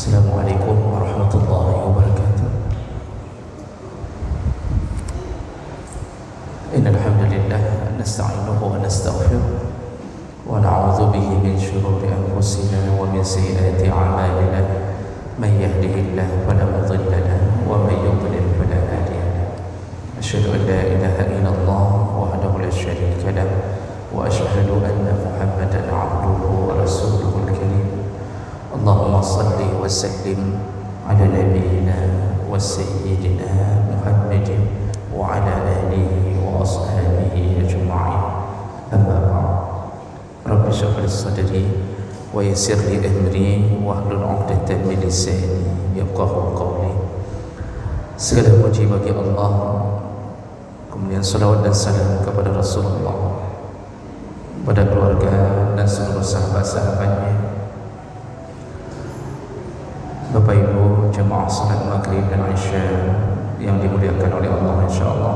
Assalamualaikum warahmatullahi wabarakatuh. Innal hamdalillah nasta'inuhu wa nastaghfiruh wa na'udzu bihi min shururi anfusina wa min sayyiati a'malina. May yahdihillahu fala mudilla lahu wa may yudlil fala hadiya lahu. Asyhadu an la ilaha illallah wahdahu la syarika lahu wa asyhadu anna Muhammadan 'abduhu wa rasuluhul karim. Allahumma salli wa sallim ala nabiyyina wa sayyidina Muhammadin wa ala alihi wa ashabihi ajma'in. Amma ba'd. Rabbi shrah li sadri wa yassir li amri wa hlul 'uqdatam min lisani yafqahu qawli. Segala puji bagi Allah, kemudian salawat dan salam kepada Rasulullah, pada keluarga dan seluruh sahabat-sahabatnya. Bapak Ibu jemaah salat maghrib dan isya yang dimuliakan oleh Allah, insyaallah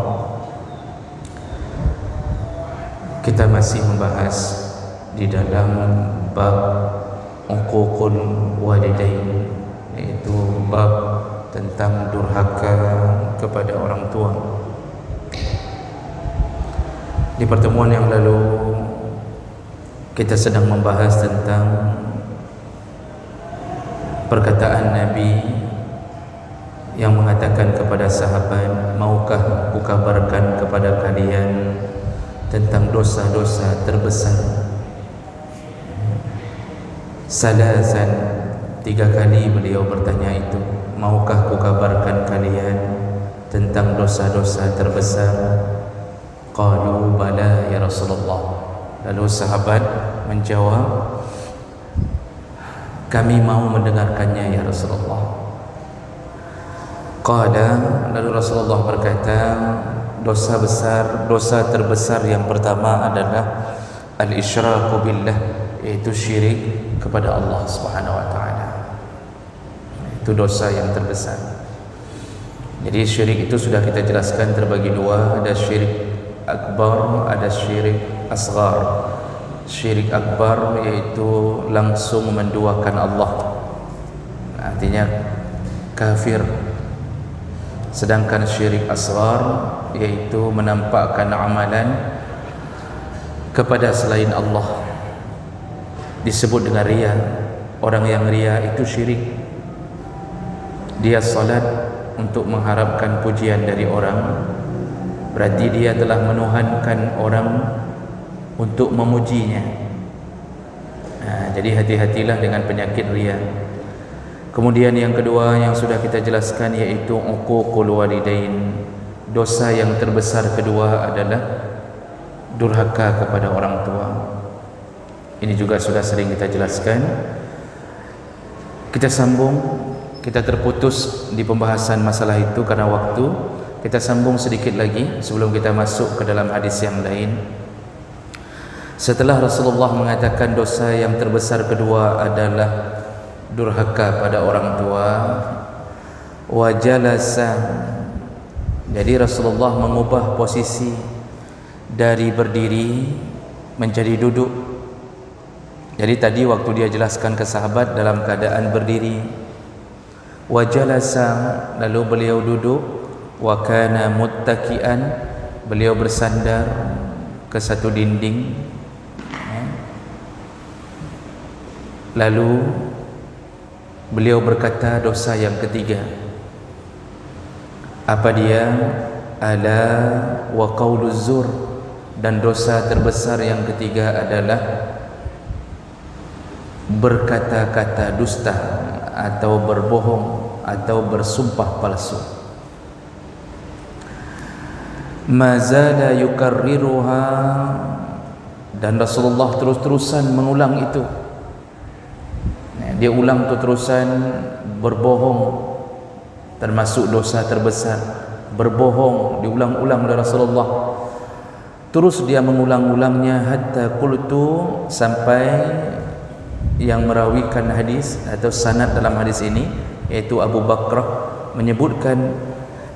kita masih membahas di dalam bab uququl walidain, yaitu bab tentang durhaka kepada orang tua. Di pertemuan yang lalu kita sedang membahas tentang perkataan Nabi yang mengatakan kepada sahabat, maukah kukabarkan kepada kalian tentang dosa-dosa terbesar? Salasan, 3 kali beliau bertanya itu, maukah kukabarkan kalian tentang dosa-dosa terbesar? Qalu bala ya Rasulullah. Lalu sahabat menjawab, kami mau mendengarkannya ya Rasulullah. Qala, lalu Rasulullah berkata, dosa besar, dosa terbesar yang pertama adalah al-isyraku billah, yaitu syirik kepada Allah Subhanahu wa taala. Itu dosa yang terbesar. Jadi syirik itu sudah kita jelaskan terbagi dua, ada syirik akbar, ada syirik asghar. Syirik akbar yaitu langsung menduakan Allah, artinya kafir. Sedangkan syirik asghar yaitu menampakkan amalan kepada selain Allah, disebut dengan riya. Orang yang riya itu syirik. Dia salat untuk mengharapkan pujian dari orang, berarti dia telah menuhankan orang untuk memujinya. Jadi hati-hatilah dengan penyakit riya. Kemudian yang kedua yang sudah kita jelaskan yaitu uququl walidain. Dosa yang terbesar kedua adalah durhaka kepada orang tua. Ini juga sudah sering kita jelaskan. Kita sambung, kita terputus di pembahasan masalah itu karena waktu. Kita sambung sedikit lagi sebelum kita masuk ke dalam hadis yang lain. Setelah Rasulullah mengatakan dosa yang terbesar kedua adalah durhaka pada orang tua, wa jalasa, jadi Rasulullah mengubah posisi dari berdiri menjadi duduk. Jadi tadi waktu dia jelaskan ke sahabat dalam keadaan berdiri, wa jalasa, lalu beliau duduk, wa kana muttaki'an, beliau bersandar ke satu dinding. Lalu beliau berkata dosa yang ketiga. Apa dia? Ala wa qauluz zur, dan dosa terbesar yang ketiga adalah berkata-kata dusta atau berbohong atau bersumpah palsu. Mazala yukarriruha, dan Rasulullah terus-terusan mengulang itu. Dia ulang tu terusan berbohong, termasuk dosa terbesar. Berbohong diulang-ulang oleh Rasulullah. Terus dia mengulang-ulangnya hatta qultu, sampai yang merawikan hadis atau sanad dalam hadis ini yaitu Abu Bakrah menyebutkan,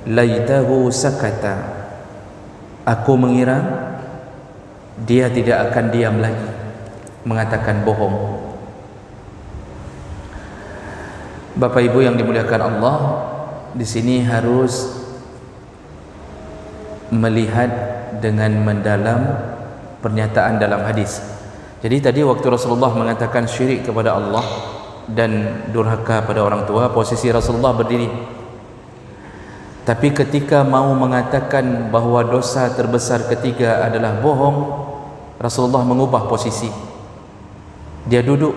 laitahu sakata, aku mengira dia tidak akan diam lagi mengatakan bohong. Bapak Ibu yang dimuliakan Allah, di sini harus melihat dengan mendalam pernyataan dalam hadis. Jadi tadi waktu Rasulullah mengatakan syirik kepada Allah dan durhaka pada orang tua, posisi Rasulullah berdiri. Tapi ketika mau mengatakan bahawa dosa terbesar ketiga adalah bohong, Rasulullah mengubah posisi. Dia duduk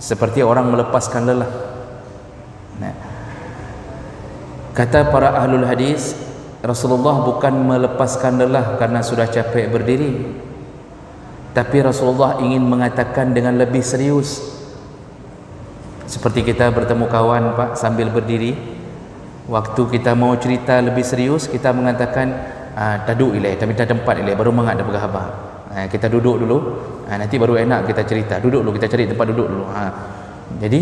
seperti orang melepaskan lelah. Kata para ahlul hadis, Rasulullah bukan melepaskan lelah karena sudah capek berdiri, tapi Rasulullah ingin mengatakan dengan lebih serius. Seperti kita bertemu kawan Pak sambil berdiri, waktu kita mau cerita lebih serius, kita mengatakan taduk ilai, tapi tak tempat ilai, baru mengat dah berkhabar. Kita duduk dulu, nanti baru enak kita cerita. Duduk dulu, kita cari tempat duduk dulu. Jadi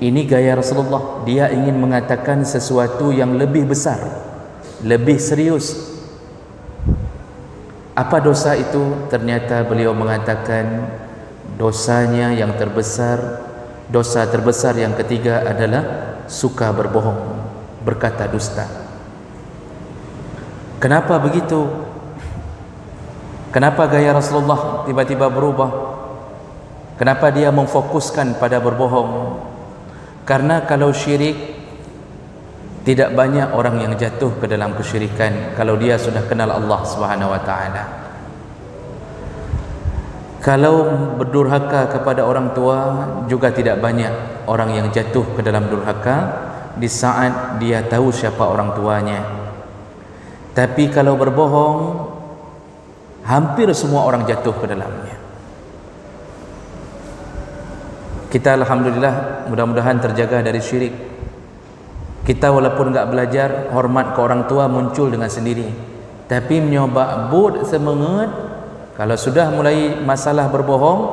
ini gaya Rasulullah. Dia ingin mengatakan sesuatu yang lebih besar, lebih serius. Apa dosa itu? Ternyata beliau mengatakan dosanya yang terbesar, dosa terbesar yang ketiga adalah suka berbohong, berkata dusta. Kenapa begitu? Kenapa gaya Rasulullah tiba-tiba berubah? Kenapa dia memfokuskan pada berbohong? Karena kalau syirik, tidak banyak orang yang jatuh ke dalam kesyirikan kalau dia sudah kenal Allah Subhanahu wa taala. Kalau berdurhaka kepada orang tua, juga tidak banyak orang yang jatuh ke dalam durhaka di saat dia tahu siapa orang tuanya. Tapi kalau berbohong, hampir semua orang jatuh ke dalamnya. Kita alhamdulillah mudah-mudahan terjaga dari syirik. Kita walaupun enggak belajar, hormat ke orang tua muncul dengan sendiri. Tapi menyoba bud semangat, kalau sudah mulai masalah berbohong,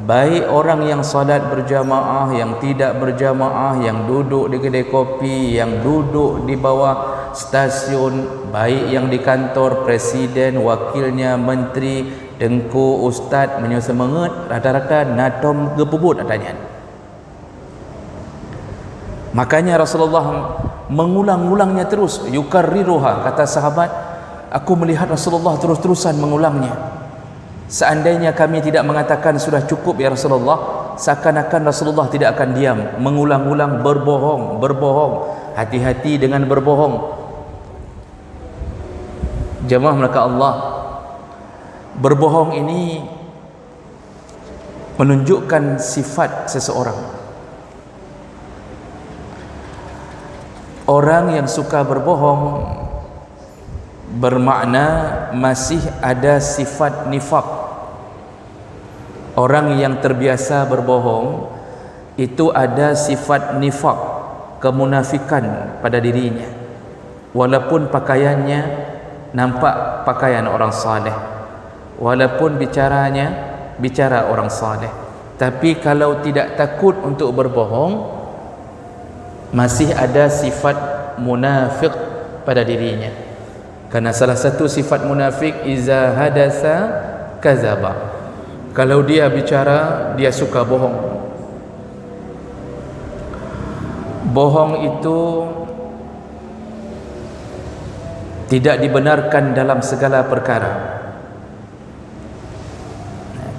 baik orang yang salat berjamaah, yang tidak berjamaah, yang duduk di kedai kopi, yang duduk di bawah stasiun, baik yang di kantor presiden, wakilnya, menteri, dengku, ustaz, menyemangat, rata-rata natom gepubut adanya. Makanya Rasulullah mengulang-ulangnya terus, yukarriruha. Kata sahabat, aku melihat Rasulullah terus-terusan mengulangnya. Seandainya kami tidak mengatakan sudah cukup ya Rasulullah, seakan-akan Rasulullah tidak akan diam, mengulang-ulang berbohong, berbohong. Hati-hati dengan berbohong. Jemaah melaka Allah, berbohong ini menunjukkan sifat seseorang. Orang yang suka berbohong bermakna masih ada sifat nifak. Orang yang terbiasa berbohong itu ada sifat nifak, kemunafikan pada dirinya, walaupun pakaiannya nampak pakaian orang saleh, walaupun bicaranya bicara orang saleh, tapi kalau tidak takut untuk berbohong, masih ada sifat munafik pada dirinya. Karena salah satu sifat munafik, iza hadasa kazaba, kalau dia bicara dia suka bohong. Bohong itu tidak dibenarkan dalam segala perkara,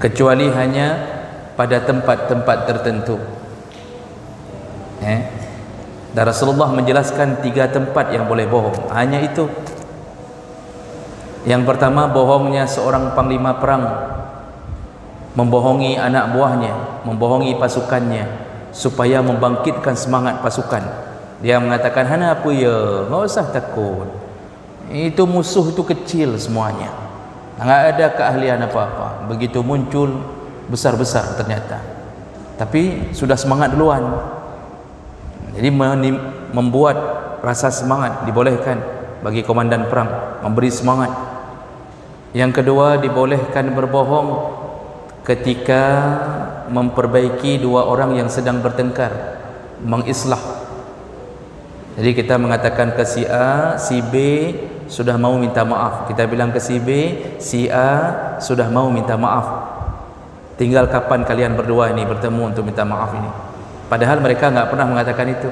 kecuali hanya pada tempat-tempat tertentu. Dan Rasulullah menjelaskan 3 tempat yang boleh bohong, hanya itu. Yang pertama, bohongnya seorang panglima perang, membohongi anak buahnya, membohongi pasukannya supaya membangkitkan semangat pasukan. Dia mengatakan, hana apa ya, enggak usah takut, itu musuh itu kecil semuanya, enggak ada keahlian apa-apa. Begitu muncul besar-besar ternyata, tapi sudah semangat duluan. Jadi membuat rasa semangat dibolehkan bagi komandan perang, memberi semangat. Yang kedua, dibolehkan berbohong ketika memperbaiki 2 orang yang sedang bertengkar, mengislah. Jadi kita mengatakan ke si A, si B sudah mau minta maaf. Kita bilang ke si B, si A sudah mau minta maaf. Tinggal kapan kalian berdua ini bertemu untuk minta maaf ini. padahal mereka nggak pernah mengatakan itu.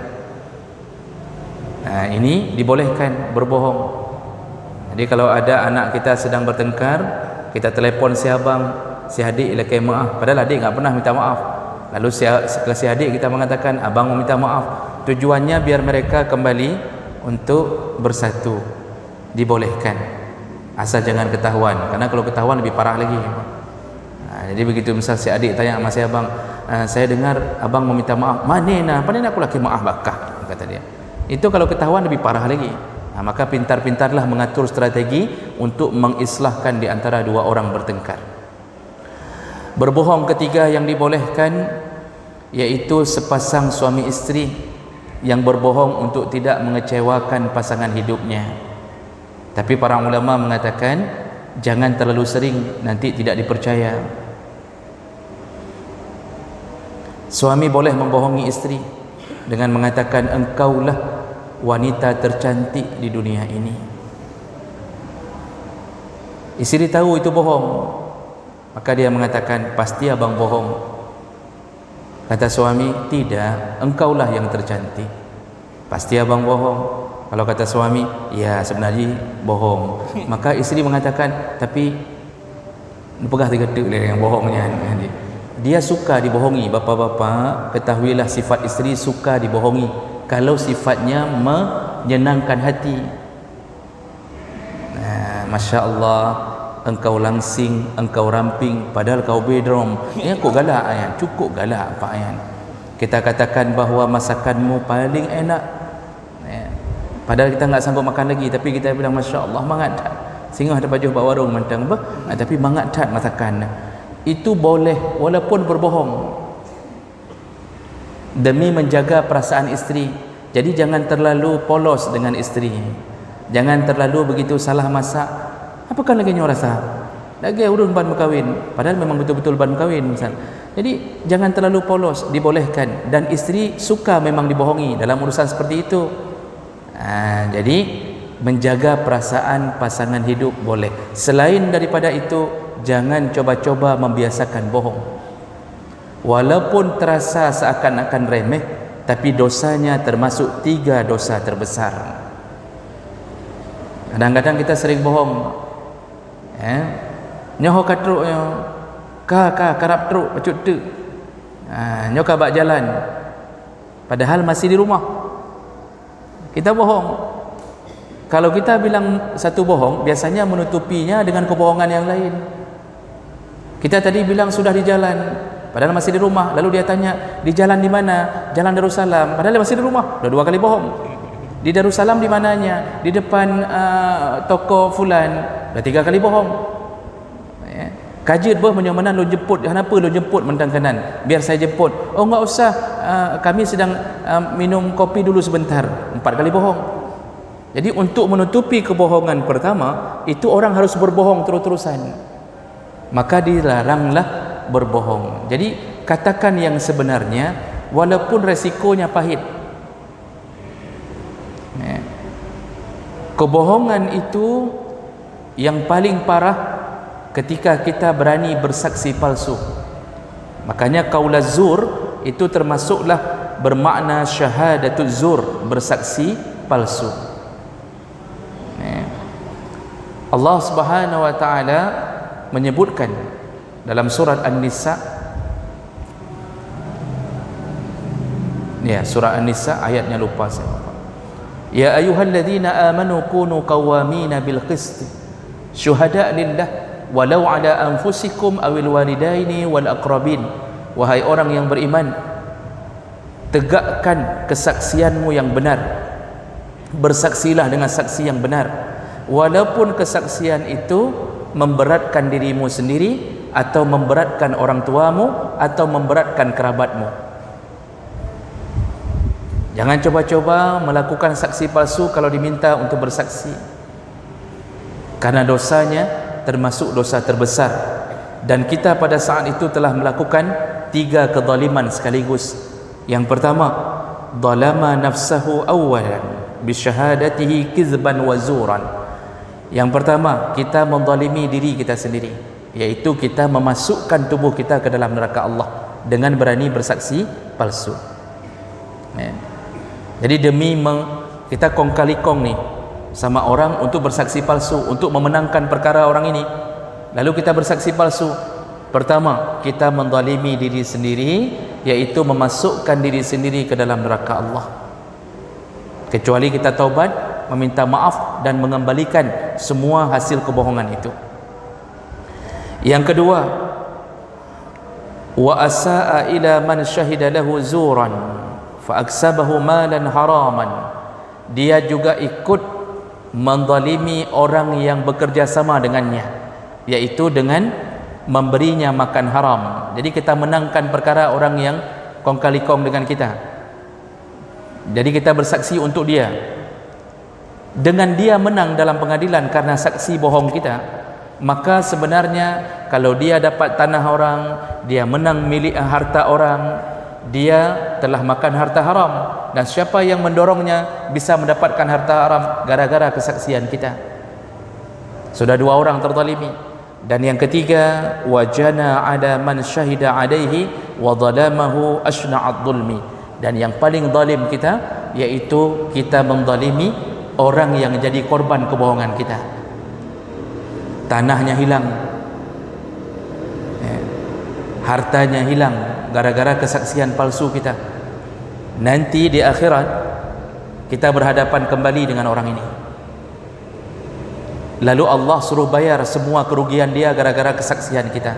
Nah, ini dibolehkan berbohong. Jadi kalau ada anak kita sedang bertengkar, kita telefon si abang, si adik ilakai maaf, padahal adik nggak pernah minta maaf. Lalu si adik kita mengatakan abang mau minta maaf, tujuannya biar mereka kembali untuk bersatu. Dibolehkan, asal jangan ketahuan, karena kalau ketahuan lebih parah lagi. Jadi begitu misal si adik tanya sama si abang, saya dengar abang mau minta maaf, mana aku laki maaf bakah, kata dia. Itu kalau ketahuan lebih parah lagi. Maka pintar-pintarlah mengatur strategi untuk mengislahkan di antara dua orang bertengkar. Berbohong ketiga yang dibolehkan yaitu sepasang suami isteri yang berbohong untuk tidak mengecewakan pasangan hidupnya. Tapi para ulama mengatakan jangan terlalu sering, nanti tidak dipercaya. Suami boleh membohongi isteri dengan mengatakan engkaulah wanita tercantik di dunia ini. Isteri tahu itu bohong, maka dia mengatakan pasti abang bohong. Kata suami, tidak, engkaulah yang tercantik, pasti abang bohong. Kalau kata suami, ya sebenarnya bohong, maka isteri mengatakan tapi pegah tiga-tiga yang bohongnya. Dia suka dibohongi. Bapa-bapa, ketahuilah sifat isteri suka dibohongi kalau sifatnya menyenangkan hati. Masya Allah, engkau langsing, engkau ramping, padahal kau bedrom. Ya, kok galak ayat, cukup galak Pak ayat. Kita katakan bahawa masakanmu paling enak, padahal kita enggak sanggup makan lagi, tapi kita bilang Masya Allah, mangat tak singgah ada baju bawa warung mentang bah, tapi mangat tak masakan. Itu boleh walaupun berbohong demi menjaga perasaan isteri. Jadi jangan terlalu polos dengan isteri, jangan terlalu begitu salah masak. Apakah lagi nyo rasa lagi urun ban berkahwin, padahal memang betul-betul ban berkahwin misal. Jadi jangan terlalu polos, dibolehkan. Dan isteri suka memang dibohongi dalam urusan seperti itu. Jadi menjaga perasaan pasangan hidup boleh. Selain daripada itu, jangan coba-coba membiasakan bohong. Walaupun terasa seakan-akan remeh, tapi dosanya termasuk 3 dosa terbesar. Kadang-kadang kita sering bohong. Nyoh katruk karap truk pacut tu. Nyoh kabak jalan, padahal masih di rumah. Kita bohong. Kalau kita bilang satu bohong, biasanya menutupinya dengan kebohongan yang lain. Kita tadi bilang sudah di jalan, padahal masih di rumah. Lalu dia tanya, di jalan di mana? Jalan Darussalam, padahal masih di rumah. Sudah 2 kali bohong. Di Darussalam di mananya? Di depan toko fulan. Sudah 3 kali bohong. Kajit boh menyamanan lu jemput. Kenapa lu jemput mentang kanan? Biar saya jemput. Oh enggak usah, kami sedang minum kopi dulu sebentar. 4 kali bohong. Jadi untuk menutupi kebohongan pertama, itu orang harus berbohong terus-terusan. Maka dilaranglah berbohong. Jadi katakan yang sebenarnya walaupun resikonya pahit. Kebohongan itu yang paling parah ketika kita berani bersaksi palsu. Makanya qaul az-zur itu termasuklah bermakna syahadatul zur, bersaksi palsu. Allah Subhanahu wa taala menyebutkan dalam surat An-Nisa, surah An-Nisa ayatnya lupa saya. Ya ayyuhalladzina amanu kunu qawwamina bil qist syuhada lillah walau ala anfusikum awil walidaini wal aqrabin. Wahai orang yang beriman, tegakkan kesaksianmu yang benar, bersaksilah dengan saksi yang benar, walaupun kesaksian itu memberatkan dirimu sendiri atau memberatkan orang tuamu atau memberatkan kerabatmu. Jangan coba-coba melakukan saksi palsu kalau diminta untuk bersaksi, karena dosanya termasuk dosa terbesar. Dan kita pada saat itu telah melakukan 3 kezaliman sekaligus. Yang pertama, zalama nafsahu awalan bisyahadatihi kizban wa zuran. Yang pertama, kita menzalimi diri kita sendiri, yaitu kita memasukkan tubuh kita ke dalam neraka Allah dengan berani bersaksi palsu. ya. Jadi kita kong kali kong nih sama orang untuk bersaksi palsu, untuk memenangkan perkara orang ini. Lalu kita bersaksi palsu. Pertama, kita menzalimi diri sendiri, yaitu memasukkan diri sendiri ke dalam neraka Allah. Kecuali kita taubat, meminta maaf dan mengembalikan semua hasil kebohongan itu. Yang kedua, wa asaa ila man syahida lahu zuran fa aksabahu malan haraman. Dia juga ikut menzalimi orang yang bekerja sama dengannya, yaitu dengan memberinya makan haram. Jadi kita menangkan perkara orang yang kong kali kong dengan kita. Jadi kita bersaksi untuk dia. Dengan dia menang dalam pengadilan karena saksi bohong kita, maka sebenarnya kalau dia dapat tanah orang, dia menang milik harta orang, dia telah makan harta haram. Dan siapa yang mendorongnya bisa mendapatkan harta haram gara-gara kesaksian kita. Sudah dua orang terzalimi. Dan yang ketiga, wajana ada man syahida alaihi wa zalamahu ashna'ad zulmi. Dan yang paling zalim kita, yaitu kita menzalimi orang yang jadi korban kebohongan kita. Tanahnya hilang, hartanya hilang gara-gara kesaksian palsu kita. Nanti di akhirat kita berhadapan kembali dengan orang ini. Lalu Allah suruh bayar semua kerugian dia gara-gara kesaksian kita.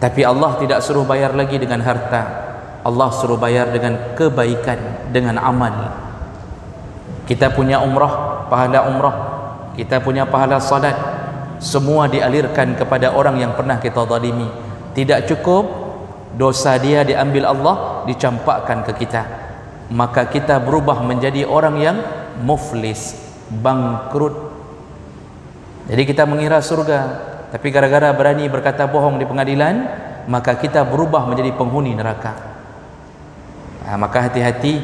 Tapi Allah tidak suruh bayar lagi dengan harta. Allah suruh bayar dengan kebaikan, dengan amal. Kita punya umrah, pahala umrah. Kita punya pahala salat. Semua dialirkan kepada orang yang pernah kita zalimi. Tidak cukup, dosa dia diambil Allah, dicampakkan ke kita. Maka kita berubah menjadi orang yang muflis, bangkrut. Jadi kita mengira surga, tapi gara-gara berani berkata bohong di pengadilan, maka kita berubah menjadi penghuni neraka. Maka hati-hati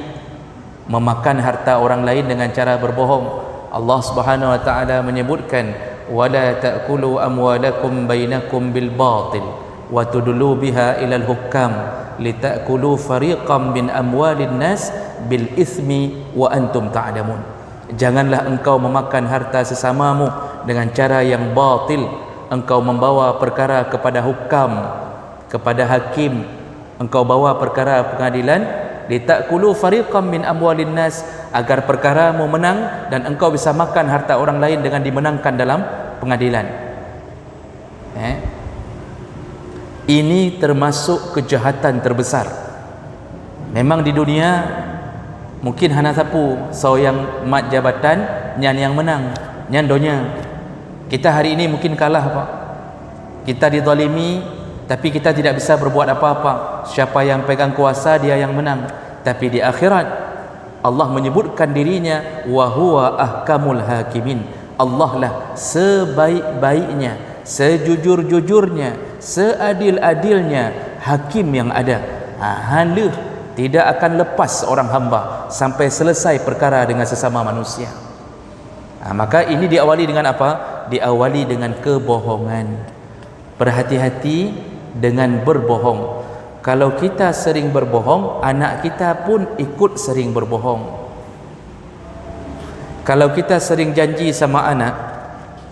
memakan harta orang lain dengan cara berbohong. Allah Subhanahu wa taala menyebutkan, wala ta'kulu amwalakum bainakum bil batil wa tudlu biha ilal hukam litakulu fariqam min amwalin nas bil ithmi wa antum ta'lamun. Janganlah engkau memakan harta sesamamu dengan cara yang batil. Engkau membawa perkara kepada hukam, kepada hakim, engkau bawa perkara pengadilan, litakulu fariqam min amwalin nas, agar perkaramu menang dan engkau bisa makan harta orang lain dengan dimenangkan dalam pengadilan. Ini termasuk kejahatan terbesar. Memang di dunia mungkin hana sapu so yang mat jabatan nyan yang menang, nyan donya. Kita hari ini mungkin kalah, Pak. Kita dizalimi, tapi kita tidak bisa berbuat apa-apa. Siapa yang pegang kuasa, dia yang menang. Tapi di akhirat Allah menyebutkan dirinya wa huwa ahkamul hakimin. Allah lah sebaik-baiknya, sejujur-jujurnya, seadil-adilnya hakim yang ada. Halih tidak akan lepas orang hamba sampai selesai perkara dengan sesama manusia. Maka ini diawali dengan apa? Diawali dengan kebohongan. Berhati-hati dengan berbohong. Kalau kita sering berbohong, anak kita pun ikut sering berbohong. Kalau kita sering janji sama anak,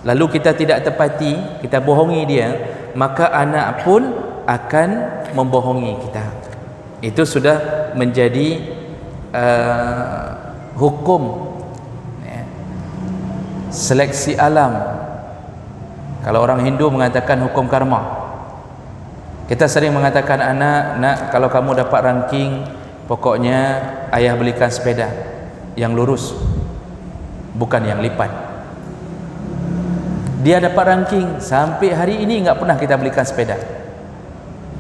lalu kita tidak tepati, kita bohongi dia, maka anak pun akan membohongi kita. Itu sudah menjadi hukum seleksi alam. Kalau orang Hindu mengatakan hukum karma. Kita sering mengatakan anak, nak, kalau kamu dapat ranking, pokoknya ayah belikan sepeda yang lurus, bukan yang lipat. Dia dapat ranking, sampai hari ini enggak pernah kita belikan sepeda,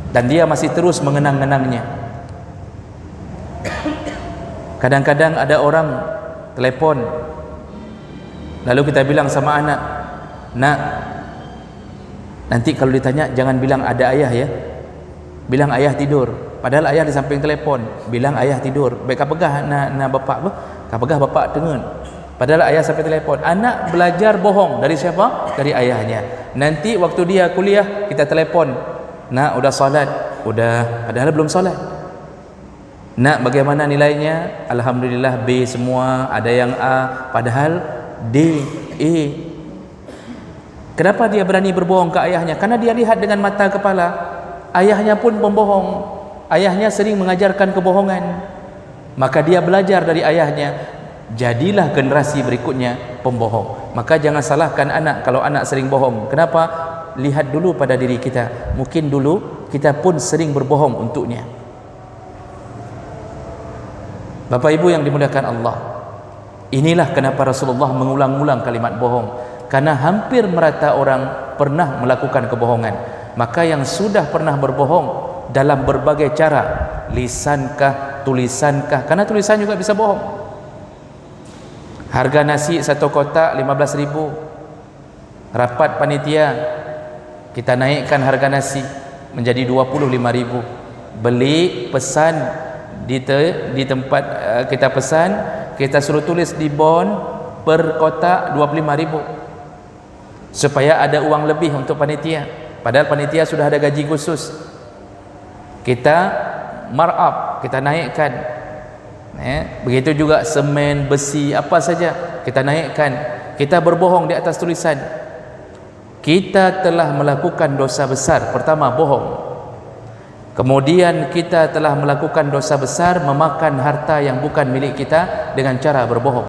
dan dia masih terus mengenang-kenangnya. Kadang-kadang ada orang telepon, lalu kita bilang sama anak, nak, nanti kalau ditanya jangan bilang ada ayah ya, bilang ayah tidur. Padahal ayah di samping telepon, bilang ayah tidur. Baik kapegah na bapak apa? Kapegah bapak tengen. Padahal ayah sampai telepon. Anak belajar bohong dari siapa? Dari ayahnya. Nanti waktu dia kuliah kita telepon, nak udah salat? Udah. Padahal belum salat. Nak bagaimana nilainya? Alhamdulillah B semua, ada yang A, padahal D, A. Kenapa dia berani berbohong ke ayahnya? Karena dia lihat dengan mata kepala, ayahnya pun pembohong, ayahnya sering mengajarkan kebohongan, maka dia belajar dari ayahnya, jadilah generasi berikutnya pembohong. Maka jangan salahkan anak kalau anak sering bohong. Kenapa? Lihat dulu pada diri kita, mungkin dulu kita pun sering berbohong untuknya. Bapak Ibu yang dimuliakan Allah, inilah kenapa Rasulullah mengulang-ulang kalimat bohong, karena hampir merata orang pernah melakukan kebohongan. Maka yang sudah pernah berbohong dalam berbagai cara, lisankah, tulisankah, karena tulisan juga bisa bohong. Harga nasi satu kotak 15.000, rapat panitia kita naikkan harga nasi menjadi 25.000, beli pesan di tempat kita pesan, kita suruh tulis di bon per kotak 25.000 supaya ada uang lebih untuk panitia, padahal panitia sudah ada gaji khusus. Kita markup, kita naikkan. Begitu juga semen, besi, apa saja kita naikkan. Kita berbohong di atas tulisan. Kita telah melakukan dosa besar. Pertama, bohong. Kemudian kita telah melakukan dosa besar memakan harta yang bukan milik kita dengan cara berbohong.